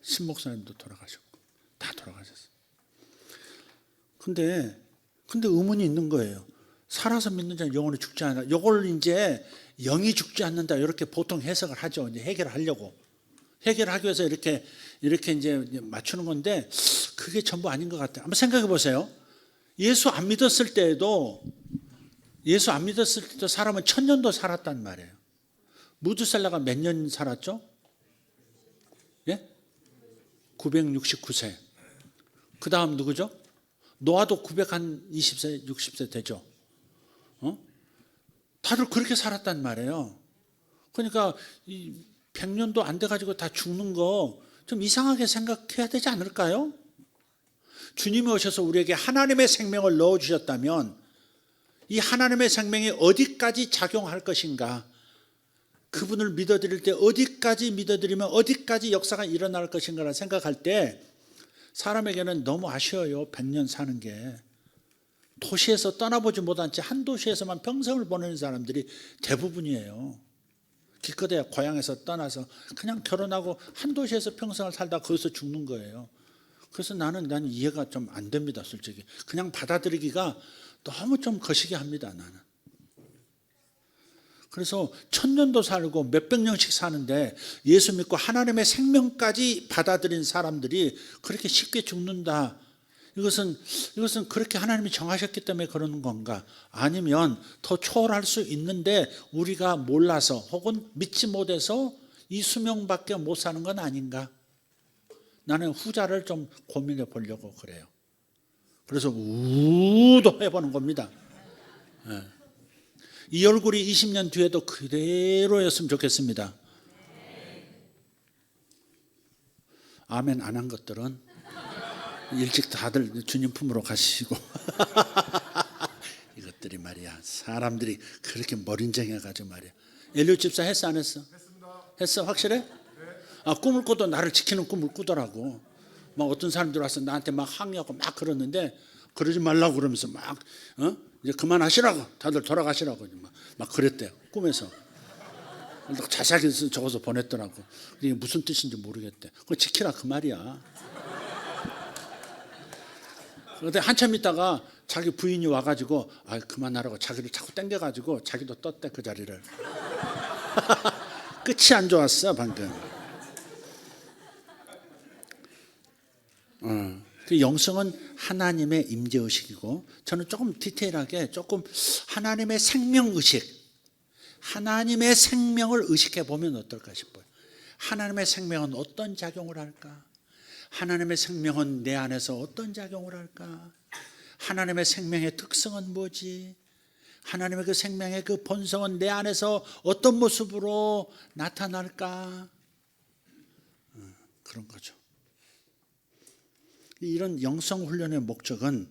신 목사님도 돌아가셨고, 다 돌아가셨어요. 근데 의문이 있는 거예요. 살아서 믿는 자는 영원히 죽지 않아. 이걸 이제 영이 죽지 않는다 이렇게 보통 해석을 하죠. 이제 해결하려고. 해결하기 위해서 이렇게 이제 맞추는 건데 그게 전부 아닌 것 같아요. 한번 생각해 보세요. 예수 안 믿었을 때도 사람은 1000년도 살았단 말이에요. 무드셀라가 몇 년 살았죠? 예? 969세. 그 다음 누구죠? 노아도 920세, 60세 되죠. 다들 그렇게 살았단 말이에요. 그러니까 100년도 안 돼가지고 다 죽는 거 좀 이상하게 생각해야 되지 않을까요? 주님이 오셔서 우리에게 하나님의 생명을 넣어주셨다면 이 하나님의 생명이 어디까지 작용할 것인가, 그분을 믿어드릴 때 어디까지 믿어드리면 어디까지 역사가 일어날 것인가를 생각할 때 사람에게는 너무 아쉬워요. 100년 사는 게. 도시에서 떠나보지 못한 채 한 도시에서만 평생을 보내는 사람들이 대부분이에요. 기껏해야 고향에서 떠나서 그냥 결혼하고 한 도시에서 평생을 살다 거기서 죽는 거예요. 그래서 나는 이해가 좀 안 됩니다. 솔직히 그냥 받아들이기가 너무 좀 거시기 합니다. 나는. 그래서 1000년도 살고 몇백 년씩 사는데 예수 믿고 하나님의 생명까지 받아들인 사람들이 그렇게 쉽게 죽는다. 이것은 그렇게 하나님이 정하셨기 때문에 그러는 건가? 아니면 더 초월할 수 있는데 우리가 몰라서 혹은 믿지 못해서 이 수명밖에 못 사는 건 아닌가? 나는 후자를 좀 고민해 보려고 그래요. 그래서 우도해보는 겁니다. 네. 이 얼굴이 20년 뒤에도 그대로였으면 좋겠습니다. 아멘 안 한 것들은 일찍 다들 주님 품으로 가시고 이것들이 말이야 사람들이 그렇게 머린쟁해가지고 말이야. 엘리오 집사 했어 안 했어? 했어 확실해? 꿈을 꿔도 나를 지키는 꿈을 꾸더라고. 막 어떤 사람들 와서 나한테 막 항의하고 막 그러는데 그러지 말라고 그러면서 막 이제 그만하시라고 다들 돌아가시라고 막 그랬대요 꿈에서. 자세하게 적어서 보냈더라고. 이게 무슨 뜻인지 모르겠대. 그거 지키라 그 말이야. 그런데 한참 있다가 자기 부인이 와가지고 그만하라고 자기를 자꾸 땡겨가지고 자기도 떴대 그 자리를. 끝이 안 좋았어 방금. 그 영성은 하나님의 임재의식이고 저는 조금 디테일하게 조금 하나님의 생명의식 하나님의 생명을 의식해 보면 어떨까 싶어요. 하나님의 생명은 어떤 작용을 할까? 하나님의 생명은 내 안에서 어떤 작용을 할까? 하나님의 생명의 특성은 뭐지? 하나님의 그 생명의 그 본성은 내 안에서 어떤 모습으로 나타날까? 그런 거죠. 이런 영성 훈련의 목적은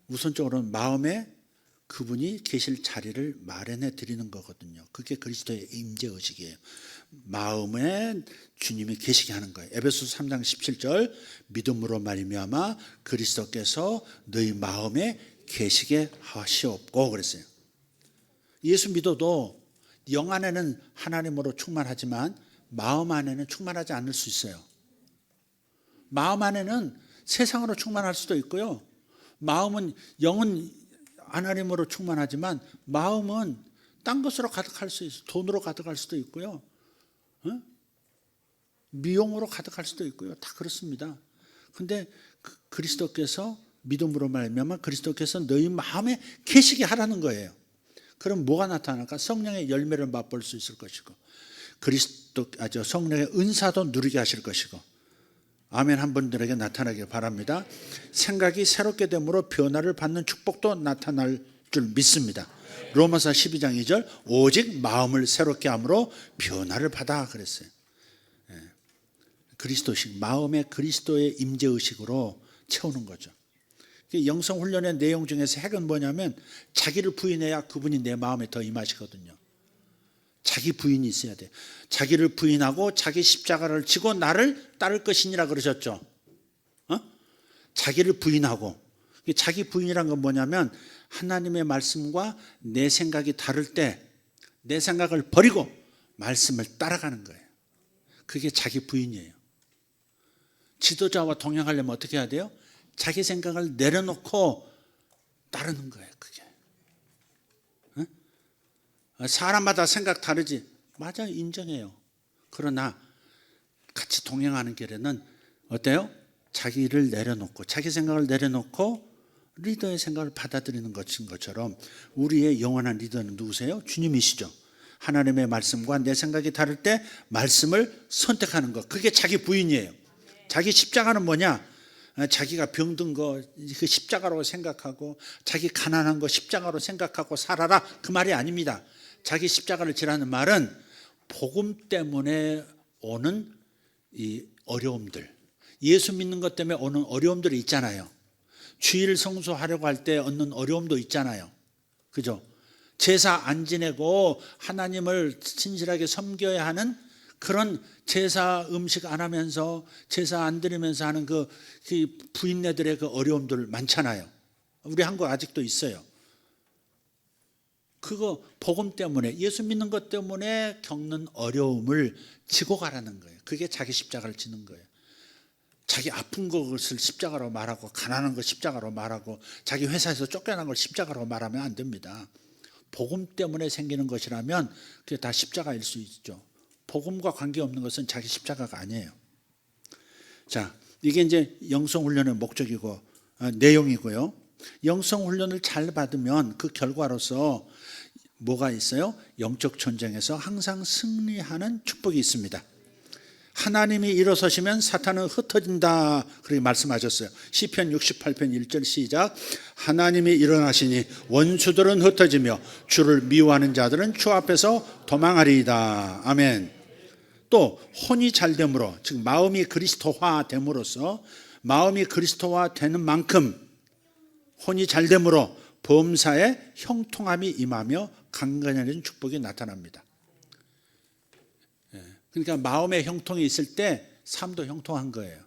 우선적으로 마음에 그분이 계실 자리를 마련해 드리는 거거든요. 그게 그리스도의 임재의식이에요. 마음에 주님이 계시게 하는 거예요. 에베소서 3장 17절 믿음으로 말미암아 그리스도께서 너희 마음에 계시게 하시옵고 그랬어요. 예수 믿어도 영 안에는 하나님으로 충만하지만 마음 안에는 충만하지 않을 수 있어요. 마음 안에는 세상으로 충만할 수도 있고요. 마음은 영은 하나님으로 충만하지만 마음은 딴 것으로 가득할 수 있어요. 돈으로 가득할 수도 있고요. 미용으로 가득할 수도 있고요. 다 그렇습니다. 근데 그리스도께서 믿음으로 말미암아 그리스도께서 너희 마음에 계시게 하라는 거예요. 그럼 뭐가 나타날까? 성령의 열매를 맛볼 수 있을 것이고 성령의 은사도 누리게 하실 것이고 아멘 한 분들에게 나타나길 바랍니다. 생각이 새롭게 됨으로 변화를 받는 축복도 나타날 줄 믿습니다. 로마서 12장 2절 오직 마음을 새롭게 함으로 변화를 받아 그랬어요. 그리스도식 마음의 그리스도의 임재의식으로 채우는 거죠. 영성훈련의 내용 중에서 핵은 뭐냐면 자기를 부인해야 그분이 내 마음에 더 임하시거든요. 자기 부인이 있어야 돼. 자기를 부인하고 자기 십자가를 지고 나를 따를 것이니라 그러셨죠. 자기를 부인하고 자기 부인이란 건 뭐냐면 하나님의 말씀과 내 생각이 다를 때 내 생각을 버리고 말씀을 따라가는 거예요. 그게 자기 부인이에요. 지도자와 동행하려면 어떻게 해야 돼요? 자기 생각을 내려놓고 따르는 거예요. 그게. 사람마다 생각 다르지. 맞아요. 인정해요. 그러나 같이 동행하는 길에는 어때요? 자기를 내려놓고 자기 생각을 내려놓고 리더의 생각을 받아들이는 것인 것처럼 우리의 영원한 리더는 누구세요? 주님이시죠. 하나님의 말씀과 내 생각이 다를 때 말씀을 선택하는 것. 그게 자기 부인이에요. 자기 십자가는 뭐냐? 자기가 병든 거 그 십자가로 생각하고 자기 가난한 거 십자가로 생각하고 살아라 그 말이 아닙니다. 자기 십자가를 지라는 말은 복음 때문에 오는 이 어려움들, 예수 믿는 것 때문에 오는 어려움들이 있잖아요. 주일 성수하려고 할 때 얻는 어려움도 있잖아요. 그죠? 제사 안 지내고 하나님을 진실하게 섬겨야 하는 그런 제사 음식 안 하면서 제사 안 드리면서 하는 그 부인네들의 그 어려움들 많잖아요. 우리 한국 아직도 있어요. 그거 복음 때문에, 예수 믿는 것 때문에 겪는 어려움을 지고 가라는 거예요. 그게 자기 십자가를 지는 거예요. 자기 아픈 것을 십자가로 말하고, 가난한 걸 십자가로 말하고, 자기 회사에서 쫓겨난 걸 십자가로 말하면 안 됩니다. 복음 때문에 생기는 것이라면 그게 다 십자가일 수 있죠. 복음과 관계없는 것은 자기 십자가가 아니에요. 자, 이게 이제 영성훈련의 목적이고 내용이고요. 영성훈련을 잘 받으면 그 결과로서 뭐가 있어요? 영적 전쟁에서 항상 승리하는 축복이 있습니다. 하나님이 일어서시면 사탄은 흩어진다, 그렇게 말씀하셨어요. 시편 68편 1절 시작. 하나님이 일어나시니 원수들은 흩어지며 주를 미워하는 자들은 주 앞에서 도망하리이다. 아멘. 또 혼이 잘 됨으로, 즉 마음이 그리스도화 됨으로써, 마음이 그리스도화 되는 만큼 혼이 잘 됨으로 범사에 형통함이 임하며 강건해진 축복이 나타납니다. 그러니까 마음의 형통이 있을 때 삶도 형통한 거예요.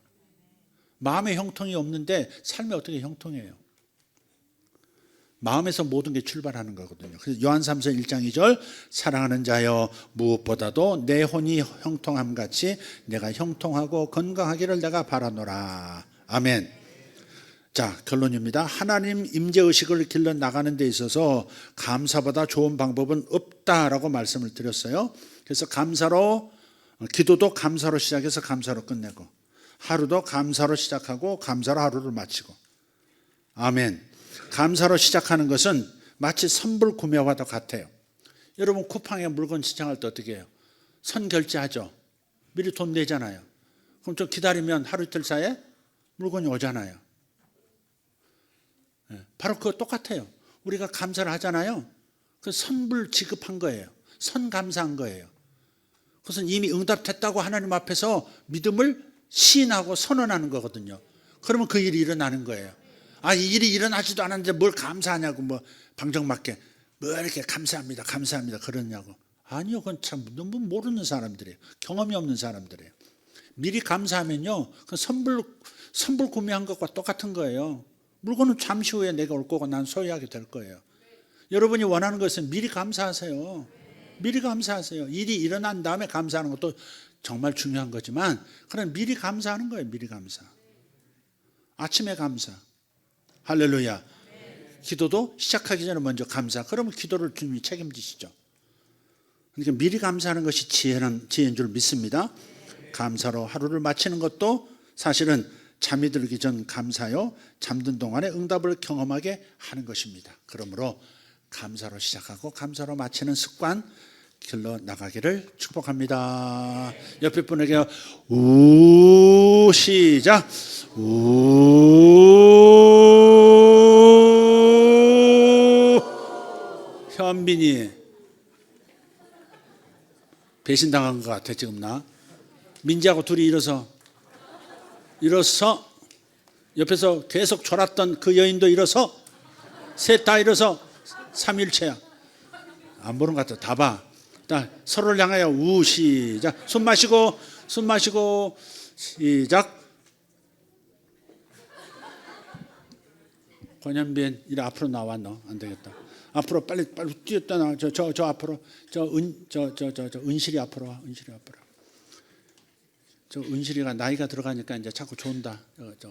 마음의 형통이 없는데 삶이 어떻게 형통해요? 마음에서 모든 게 출발하는 거거든요. 그래서 요한 3서 1장 2절, 사랑하는 자여 무엇보다도 내 혼이 형통함 같이 내가 형통하고 건강하기를 내가 바라노라. 아멘. 자, 결론입니다. 하나님 임재의식을 길러 나가는 데 있어서 감사보다 좋은 방법은 없다라고 말씀을 드렸어요. 그래서 감사로, 기도도 감사로 시작해서 감사로 끝내고, 하루도 감사로 시작하고 감사로 하루를 마치고. 아멘. 감사로 시작하는 것은 마치 선불 구매와도 같아요. 여러분 쿠팡에 물건 시청할 때 어떻게 해요? 선결제하죠. 미리 돈 내잖아요. 그럼 좀 기다리면 하루 이틀 사이에 물건이 오잖아요. 바로 그거 똑같아요. 우리가 감사를 하잖아요. 그 선불 지급한 거예요. 선감사한 거예요. 그것은 이미 응답됐다고 하나님 앞에서 믿음을 시인하고 선언하는 거거든요. 그러면 그 일이 일어나는 거예요. 아, 이 일이 일어나지도 않았는데 뭘 감사하냐고, 뭐 방정맞게 뭐 이렇게 감사합니다, 감사합니다 그러냐고. 아니요, 그건 참 너무 모르는 사람들이에요. 경험이 없는 사람들이에요. 미리 감사하면요, 그 선불 구매한 것과 똑같은 거예요. 물건은 잠시 후에 내가 올 거고 난 소유하게 될 거예요. 여러분이 원하는 것은 미리 감사하세요. 미리 감사하세요. 일이 일어난 다음에 감사하는 것도 정말 중요한 거지만, 그냥 미리 감사하는 거예요. 미리 감사. 아침에 감사. 할렐루야. 기도도 시작하기 전에 먼저 감사. 그러면 기도를 주님이 책임지시죠. 그러니까 미리 감사하는 것이 지혜인 줄 믿습니다. 감사로 하루를 마치는 것도 사실은 잠이 들기 전 감사요, 잠든 동안에 응답을 경험하게 하는 것입니다. 그러므로 감사로 시작하고 감사로 마치는 습관 길러 나가기를 축복합니다. 옆에 분에게 우 시작. 우. 현빈이 배신당한 것 같아 지금. 나 민지하고 둘이 일어서 옆에서 계속 졸았던 그 여인도 일어서, 셋 다 일어서. 삼일체야. 안 보는 것 같아. 다 봐. 서로를 향하여 우 시작. 숨 마시고 시작. 권현빈 이리 앞으로 나와. 너 안 되겠다. 앞으로 빨리 뛰었다 나. 저 앞으로. 은실이 앞으로 와. 은실이 앞으로. 저 은실이가 나이가 들어가니까 이제 자꾸 존다. 이제.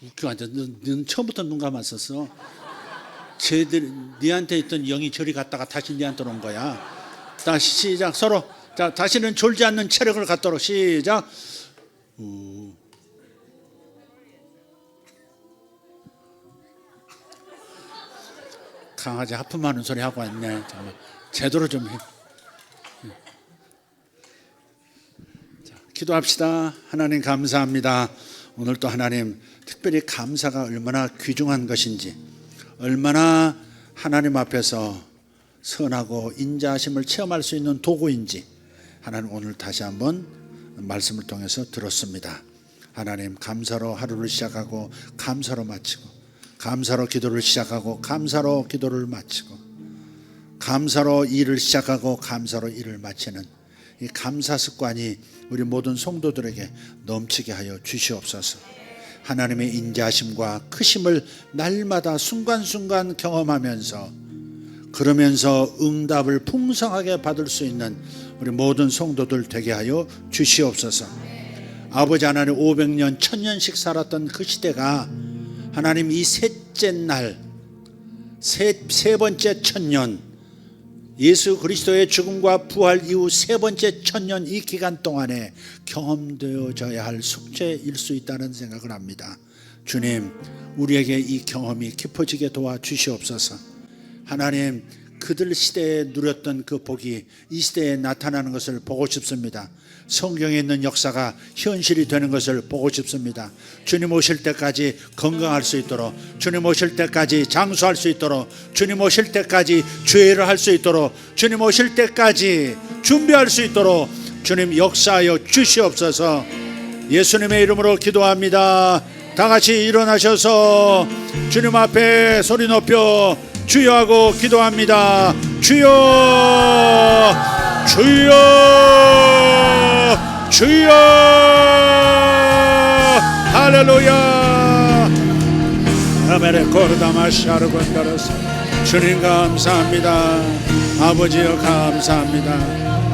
웃겨. 너는 처음부터 눈 감았었어. 쟤들 니한테 있던 영이 저리 갔다가 다시 니한테 온 거야. 다시 시작. 서로. 자, 다시는 졸지 않는 체력을 갖도록 시작. 강아지 하품하는 소리 하고 왔네. 정말 제대로 좀 해. 자, 기도합시다. 하나님 감사합니다. 오늘 또 하나님 특별히 감사가 얼마나 귀중한 것인지, 얼마나 하나님 앞에서 선하고 인자하심을 체험할 수 있는 도구인지 하나님 오늘 다시 한번 말씀을 통해서 들었습니다. 하나님 감사로 하루를 시작하고 감사로 마치고, 감사로 기도를 시작하고 감사로 기도를 마치고, 감사로 일을 시작하고 감사로 일을 마치는 이 감사 습관이 우리 모든 성도들에게 넘치게 하여 주시옵소서. 하나님의 인자하심과 크심을 날마다 순간순간 경험하면서 그러면서 응답을 풍성하게 받을 수 있는 우리 모든 성도들 되게 하여 주시옵소서. 아버지 하나님 500년 1000년씩 살았던 그 시대가 하나님 이 셋째 날 세 번째 천년 예수 그리스도의 죽음과 부활 이후 세 번째 천년 이 기간 동안에 경험되어져야 할 숙제일 수 있다는 생각을 합니다. 주님, 우리에게 이 경험이 깊어지게 도와주시옵소서. 하나님, 그들 시대에 누렸던 그 복이 이 시대에 나타나는 것을 보고 싶습니다. 성경에 있는 역사가 현실이 되는 것을 보고 싶습니다. 주님 오실 때까지 건강할 수 있도록, 주님 오실 때까지 장수할 수 있도록, 주님 오실 때까지 죄를 할 수 있도록, 주님 오실 때까지 준비할 수 있도록 주님 역사하여 주시옵소서. 예수님의 이름으로 기도합니다. 다 같이 일어나셔서 주님 앞에 소리 높여 주여 하고 기도합니다. 주여, 주여, 주여. 할렐루야. 아메레 코르다마샤르곤다르스. 주님 감사합니다. 아버지여 감사합니다.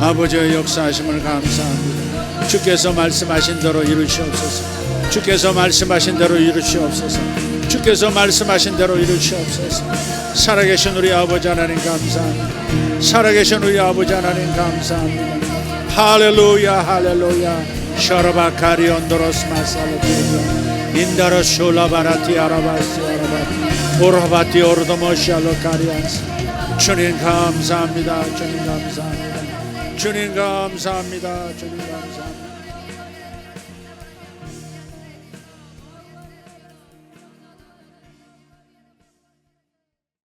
아버지의 역사하심을 감사합니다. 주께서 말씀하신 대로 이루시옵소서. 주께서 말씀하신 대로 이루시옵소서. 주께서 말씀하신 대로 이루시옵소서. 살아계신 우리 아버지 하나님 감사합니다. 살아계신 우리 아버지 하나님 감사합니다. 할렐루야, 할렐루야. 샤라바카리 온도로스 마살로티리아 인다라 숄라바라티 아라바시 아라바티 오라바티 오르도모샬로 카리안스. 주님 감사합니다. 주님 감사합니다. 주님 감사합니다. 주님 감사합니다.